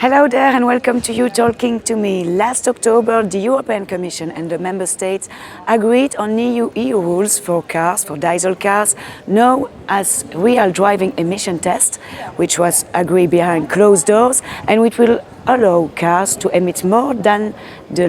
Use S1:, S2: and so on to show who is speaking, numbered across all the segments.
S1: Hello there and welcome to You Talking to Me. Last October, the European Commission and the Member States agreed on EU rules for cars, for diesel cars, known as real driving emission test, which was agreed behind closed doors and which will allow cars to emit more than the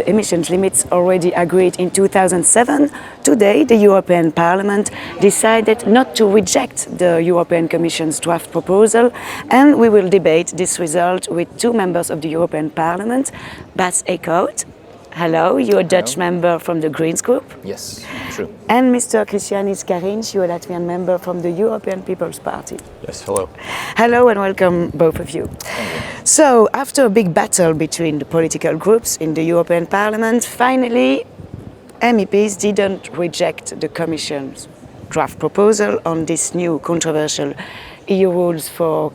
S1: emissions limits already agreed in 2007. Today, the European Parliament decided not to reject the European Commission's draft proposal, and we will debate this result with two members of the European Parliament, Bas Eickhout. Hello, you're a Dutch member from the Greens Group.
S2: Yes, true.
S1: And Mr. Krišjānis Kariņš, you're a Latvian member from the European People's Party.
S3: Yes, hello.
S1: Hello and welcome both of you. So, after a big battle between the political groups in the European Parliament, finally MEPs didn't reject the Commission's draft proposal on this new controversial EU rules for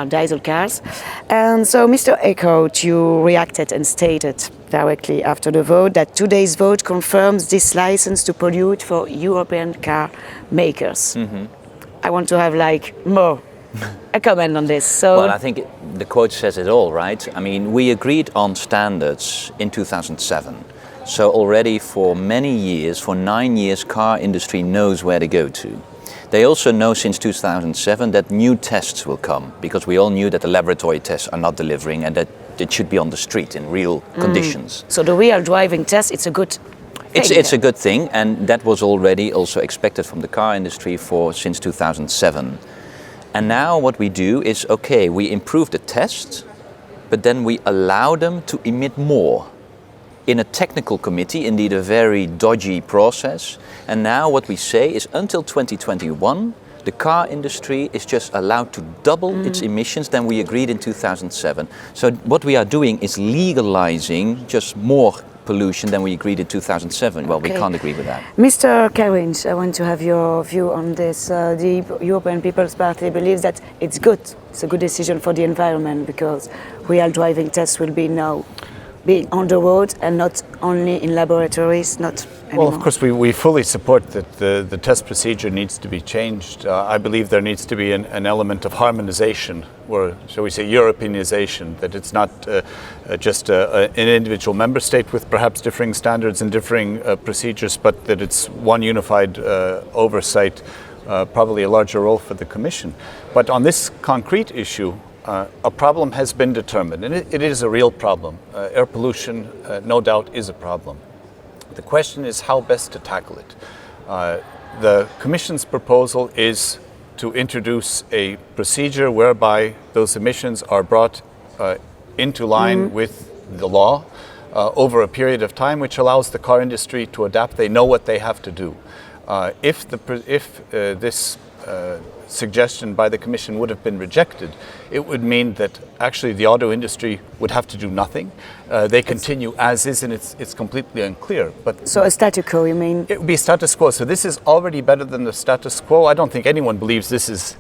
S1: diesel cars. And so, Mr. Eickhout, you reacted and stated directly after the vote that today's vote confirms this license to pollute for European car makers. I want to have more a comment on this. So,
S2: well, I think the quote says it all, right? I mean, we agreed on standards in 2007. So already for many years, for 9 years, car industry knows where to go to. They also know since 2007 that new tests will come, because we all knew that the laboratory tests are not delivering and that it should be on the street in real conditions.
S1: So the real driving test, it's a good thing.
S2: It's a good thing, and that was already also expected from the car industry since 2007. And now what we do is, okay, we improve the tests, but then we allow them to emit more. In a technical committee, indeed a very dodgy process. And now what we say is until 2021, the car industry is just allowed to double its emissions than we agreed in 2007. So what we are doing is legalizing just more pollution than we agreed in 2007. Well, we can't agree with that.
S1: Mr. Kariņš, I want to have your view on this. The European People's Party believes that it's good. It's a good decision for the environment because real driving tests will be now being on the road and not only in laboratories, not anymore.
S3: Well, of course, we fully support that the test procedure needs to be changed. I believe there needs to be an element of harmonization, or shall we say Europeanization, that it's not just an individual member state with perhaps differing standards and differing procedures, but that it's one unified oversight, probably a larger role for the Commission. But on this concrete issue, a problem has been determined, and it is a real problem. Air pollution, no doubt, is a problem. The question is how best to tackle it. The Commission's proposal is to introduce a procedure whereby those emissions are brought into line with the law over a period of time, which allows the car industry to adapt. They know what they have to do. If this suggestion by the Commission would have been rejected, it would mean that actually the auto industry would have to do nothing. They continue as is, and it's completely unclear. But
S1: so a status quo, you mean?
S3: It would be status quo. So this is already better than the status quo. I don't think anyone believes this is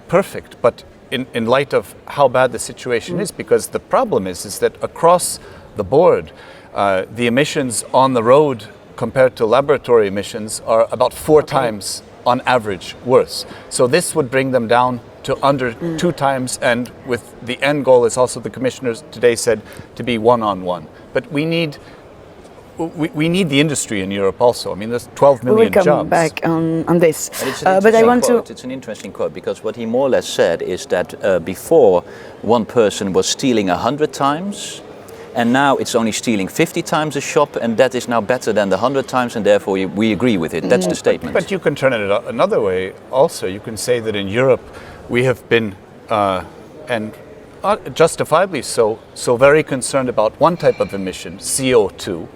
S3: perfect, but in light of how bad the situation is, because the problem is that across the board, the emissions on the road compared to laboratory emissions are about 4 times on average worse. So this would bring them down to under 2 times, and with the end goal, as also the commissioners today said, to be 1-on-1. But we need the industry in Europe also. I mean, there's 12 million jobs.
S1: We will come back on this.
S2: But I want to. It's an interesting quote, because what he more or less said is that before one person was stealing 100 times, and now it's only stealing 50 times a shop, and that is now better than the 100 times, and therefore we agree with it. That's the statement.
S3: But you can turn it another way also. You can say that in Europe we have been, and justifiably so very concerned about one type of emission, CO2,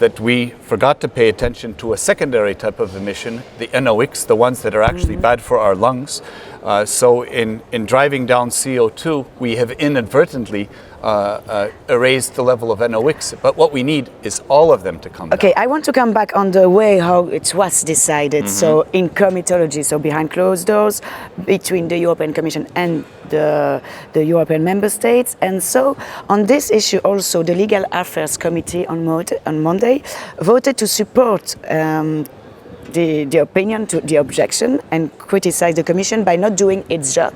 S3: that we forgot to pay attention to a secondary type of emission, the NOx, the ones that are actually bad for our lungs. So in driving down CO2, we have inadvertently erased the level of NOx. But what we need is all of them to come down.
S1: Okay, I want to come back on the way how it was decided. So in comitology, so behind closed doors, between the European Commission and the European member states. And so on this issue also, the Legal Affairs Committee on Monday voted to support the opinion to the objection and criticize the Commission by not doing its job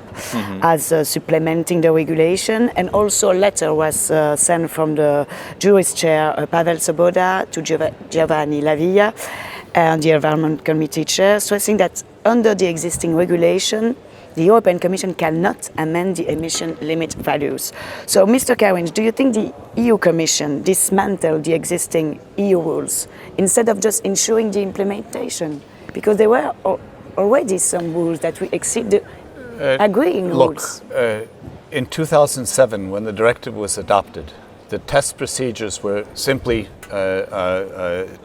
S1: as supplementing the regulation. And also a letter was sent from the jurist chair Pavel Soboda to Giovanni Lavia and the Environment Committee chair, stressing that under the existing regulation, the European Commission cannot amend the emission limit values. So, Mr. Kariņš, do you think the EU Commission dismantled the existing EU rules instead of just ensuring the implementation? Because there were already some rules that we exceed the agreeing rules.
S3: Look, in 2007, when the directive was adopted, the test procedures were simply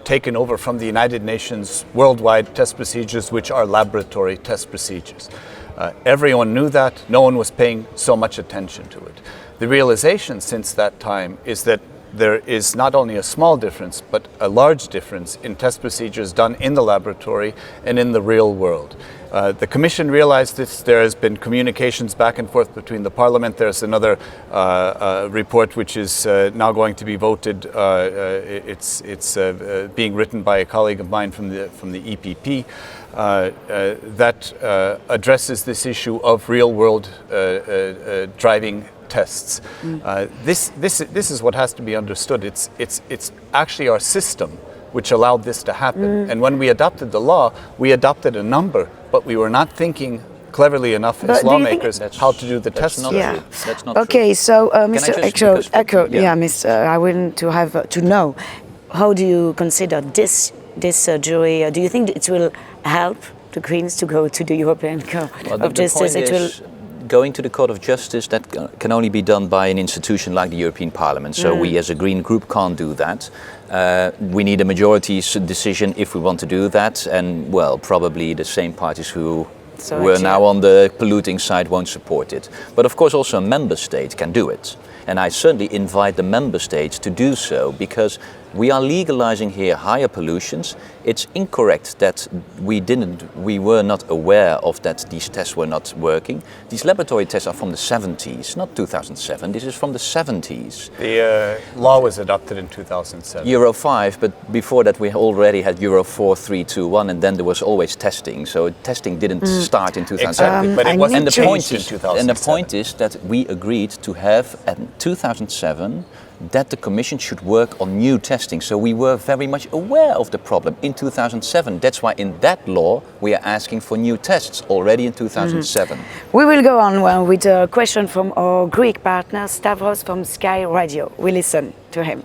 S3: taken over from the United Nations worldwide test procedures, which are laboratory test procedures. Everyone knew that, no one was paying so much attention to it. The realization since that time is that there is not only a small difference, but a large difference in test procedures done in the laboratory and in the real world. The Commission realized this. There has been communications back and forth between the Parliament. There's another report which is now going to be voted. It's being written by a colleague of mine from the EPP that addresses this issue of real-world driving tests. This is what has to be understood. It's actually our system which allowed this to happen. And when we adopted the law, we adopted a number, but we were not thinking cleverly enough as lawmakers how to do the tests.
S2: That's not
S1: okay,
S2: true.
S1: so Mr. Eickhout,
S2: Yeah.
S1: Mr. I want to have to know, how do you consider this jury? Do you think it will help the Greens to go to the European Court of Justice?
S2: It will. Going to the Court of Justice, that can only be done by an institution like the European Parliament. So we as a Green group can't do that. We need a majority decision if we want to do that. And well, probably the same parties who were now on the polluting side won't support it. But of course also a member state can do it. And I certainly invite the member states to do so, because we are legalizing here higher pollutions. It's incorrect that we were not aware of that these tests were not working. These laboratory tests are from the 70s, not 2007. This is from the 70s.
S3: The law was adopted in 2007.
S2: Euro 5, but before that we already had Euro 4, 3, 2, 1, and then there was always testing. So testing didn't start in 2007.
S3: Exactly, but it wasn't changed in 2007.
S2: And the point is that we agreed to have at 2007 that the Commission should work on new testing. So we were very much aware of the problem in 2007. That's why in that law we are asking for new tests already in 2007.
S1: We will go on with a question from our Greek partner, Stavros from Sky Radio. We listen to him.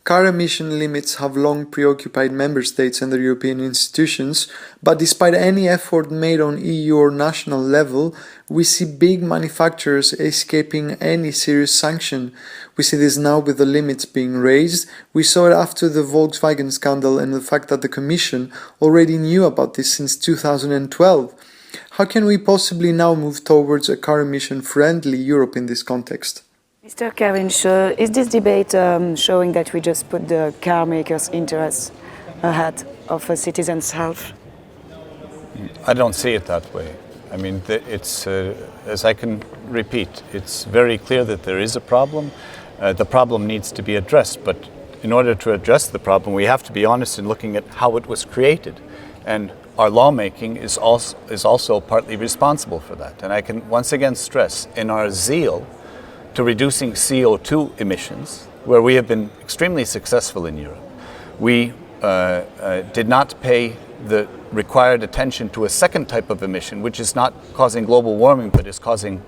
S4: Car emission limits have long preoccupied member states and the European institutions, but despite any effort made on EU or national level, we see big manufacturers escaping any serious sanction. We see this now with the limits being raised. We saw it after the Volkswagen scandal and the fact that the Commission already knew about this since 2012. How can we possibly now move towards a car emission-friendly Europe in this context?
S1: Mr. Kariņš, is this debate showing that we just put the car makers' interests ahead of a citizen's health?
S3: I don't see it that way. I mean, it's, as I can repeat, it's very clear that there is a problem. The problem needs to be addressed, but in order to address the problem, we have to be honest in looking at how it was created. And our lawmaking is also partly responsible for that. And I can once again stress, in our zeal to reducing CO2 emissions, where we have been extremely successful in Europe, we did not pay the required attention to a second type of emission, which is not causing global warming, but is causing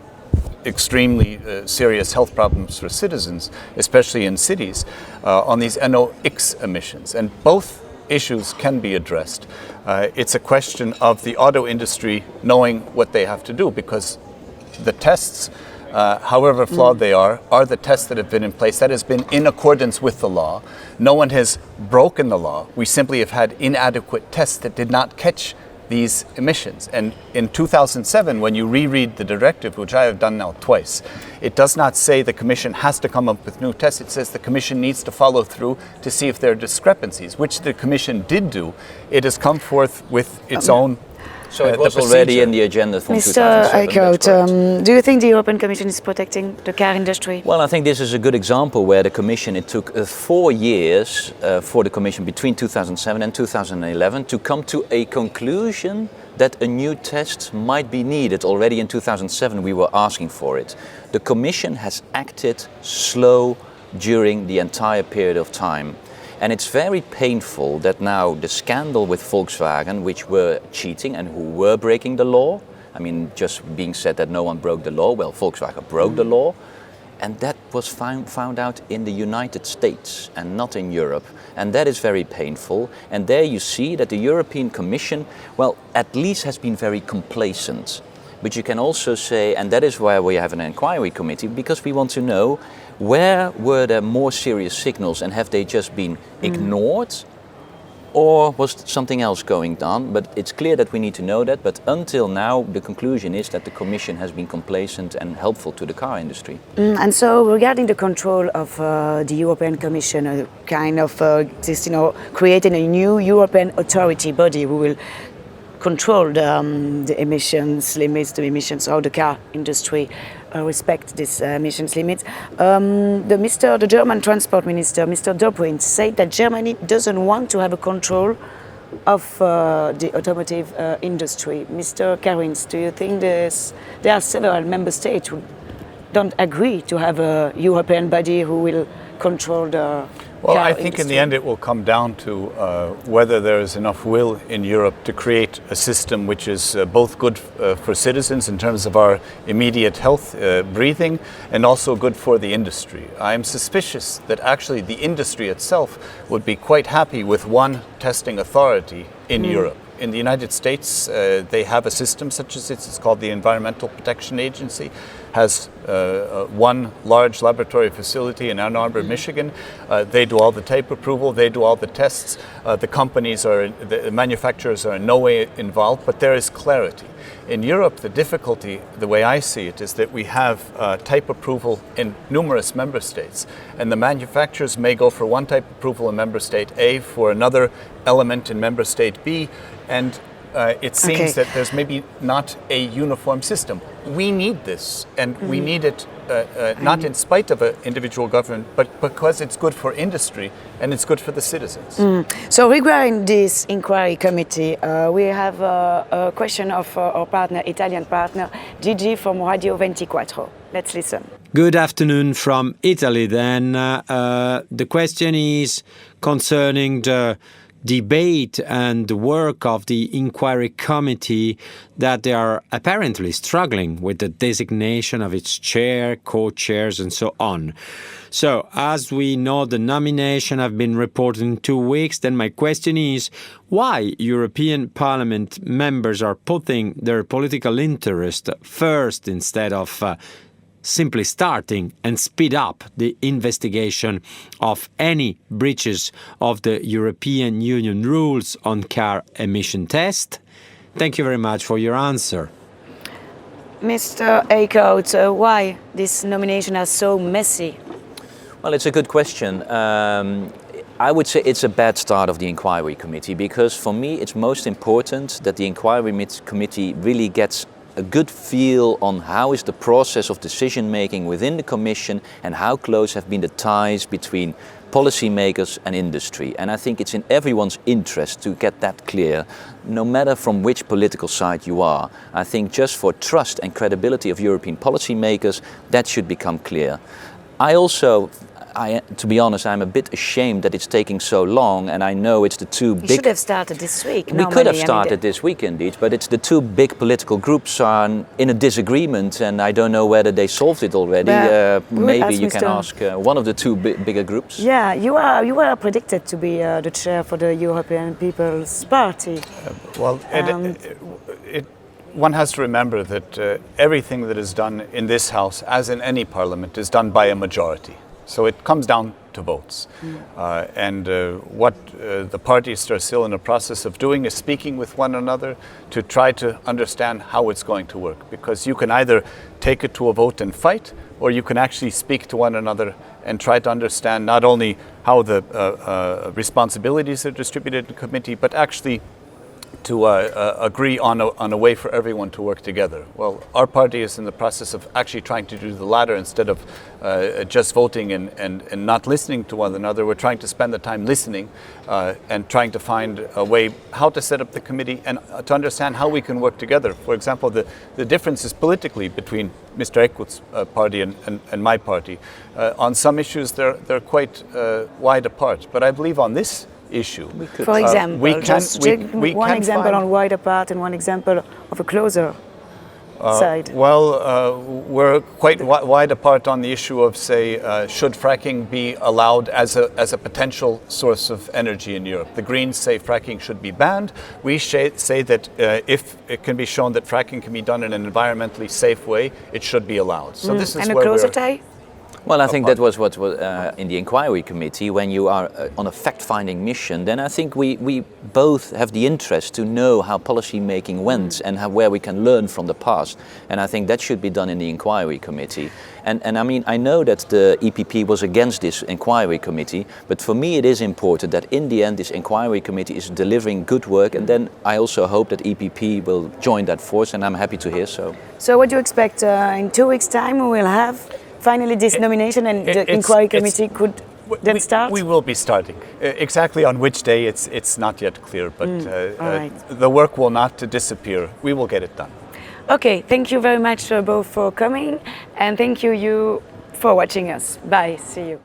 S3: extremely serious health problems for citizens, especially in cities, on these NOx emissions. And both issues can be addressed. It's a question of the auto industry knowing what they have to do, because the tests, however flawed they are the tests that have been in place. That has been in accordance with the law. No one has broken the law. We simply have had inadequate tests that did not catch these emissions. And in 2007, when you reread the directive, which I have done now twice, it does not say the Commission has to come up with new tests. It says the Commission needs to follow through to see if there are discrepancies, which the Commission did do. It has come forth with its own
S2: So it was already in the agenda from
S1: Mr.
S2: 2007.
S1: Eickhout, do you think the European Commission is protecting the car industry?
S2: Well, I think this is a good example where the Commission, it took 4 years for the Commission between 2007 and 2011 to come to a conclusion that a new test might be needed. Already in 2007 we were asking for it. The Commission has acted slow during the entire period of time. And it's very painful that now the scandal with Volkswagen, which were cheating and who were breaking the law, I mean, just being said that no one broke the law, well, Volkswagen broke the law, and that was found out in the United States and not in Europe. And that is very painful. And there you see that the European Commission, well, at least has been very complacent. But you can also say, and that is why we have an inquiry committee, because we want to know where were there more serious signals and have they just been ignored, or was something else going on? But it's clear that we need to know that. But until now, the conclusion is that the Commission has been complacent and helpful to the car industry.
S1: And so, regarding the control of the European Commission, kind of creating a new European authority body who will control the emissions limits, the emissions of the car industry, respect these emissions limits. The German transport minister, Mr. Dobrindt, said that Germany doesn't want to have a control of the automotive industry. Mr. Kariņš, do you think there are several member states who don't agree to have a European body who will control the
S3: Well,
S1: car
S3: I think
S1: industry?
S3: in the end it will come down to whether there is enough will in Europe to create a system which is both good for citizens in terms of our immediate health, breathing, and also good for the industry. I am suspicious that actually the industry itself would be quite happy with one testing authority in Europe. In the United States, they have a system such as this. It's called the Environmental Protection Agency, has one large laboratory facility in Ann Arbor, Michigan. They do all the type approval, they do all the tests. The manufacturers are in no way involved, but there is clarity. In Europe, the difficulty, the way I see it, is that we have type approval in numerous member states, and the manufacturers may go for one type approval in member state A for another element in member state B, and it seems that there's maybe not a uniform system. We need this, and we need it not in spite of an individual government, but because it's good for industry and it's good for the citizens.
S1: So regarding this inquiry committee, we have a question of our partner, Italian partner, Gigi from Radio 24. Let's listen.
S5: Good afternoon from Italy then. The question is concerning the debate and the work of the inquiry committee, that they are apparently struggling with the designation of its chair, co-chairs and so on. So, as we know, the nomination have been reported in 2 weeks. Then my question is, why European Parliament members are putting their political interest first instead of simply starting and speed up the investigation of any breaches of the European Union rules on car emission test? Thank you very much for your answer.
S1: Mr. Eickhout, why this nomination is so messy?
S2: Well, it's a good question. I would say it's a bad start of the inquiry committee, because for me it's most important that the inquiry committee really gets a good feel on how is the process of decision making within the Commission and how close have been the ties between policymakers and industry. And I think it's in everyone's interest to get that clear, no matter from which political side you are. I think just for trust and credibility of European policymakers, that should become clear. To be honest, I'm a bit ashamed that it's taking so long, and I know it's the two big...
S1: You should have started this week.
S2: We could have started this week indeed, but it's the two big political groups are in a disagreement, and I don't know whether they solved it already. Maybe you can ask one of the two bigger groups.
S1: Yeah, you were predicted to be the chair for the European People's Party.
S3: One has to remember that everything that is done in this House, as in any parliament, is done by a majority. So it comes down to votes. What the parties are still in the process of doing is speaking with one another to try to understand how it's going to work. Because you can either take it to a vote and fight, or you can actually speak to one another and try to understand not only how the responsibilities are distributed in the committee, but actually agree on a way for everyone to work together. Well, our party is in the process of actually trying to do the latter instead of just voting and not listening to one another. We're trying to spend the time listening and trying to find a way how to set up the committee and to understand how we can work together. For example, the differences politically between Mr. Eickhout's party and my party. On some issues, they're quite wide apart. But I believe on this issue,
S1: for example,
S3: we can
S1: one example
S3: find,
S1: on wide apart and one example of a closer side.
S3: Well, we're quite wide apart on the issue of, say, should fracking be allowed as a potential source of energy in Europe. The Greens say fracking should be banned. We say that if it can be shown that fracking can be done in an environmentally safe way, it should be allowed. So this is
S1: and a
S3: where
S1: closer tie?
S2: Well, I think that was what was in the inquiry committee. When you are on a fact-finding mission, then I think we both have the interest to know how policy making went and where we can learn from the past. And I think that should be done in the inquiry committee. And I mean, I know that the EPP was against this inquiry committee, but for me it is important that in the end this inquiry committee is delivering good work, and then I also hope that EPP will join that force, and I'm happy to hear so.
S1: So what do you expect in 2 weeks' time we will have finally this nomination and the inquiry committee could then start?
S3: We will be starting. Exactly on which day it's not yet clear, but
S1: right.
S3: The work will not disappear. We will get it done.
S1: Okay, thank you very much both for coming, and thank you for watching us. Bye, see you.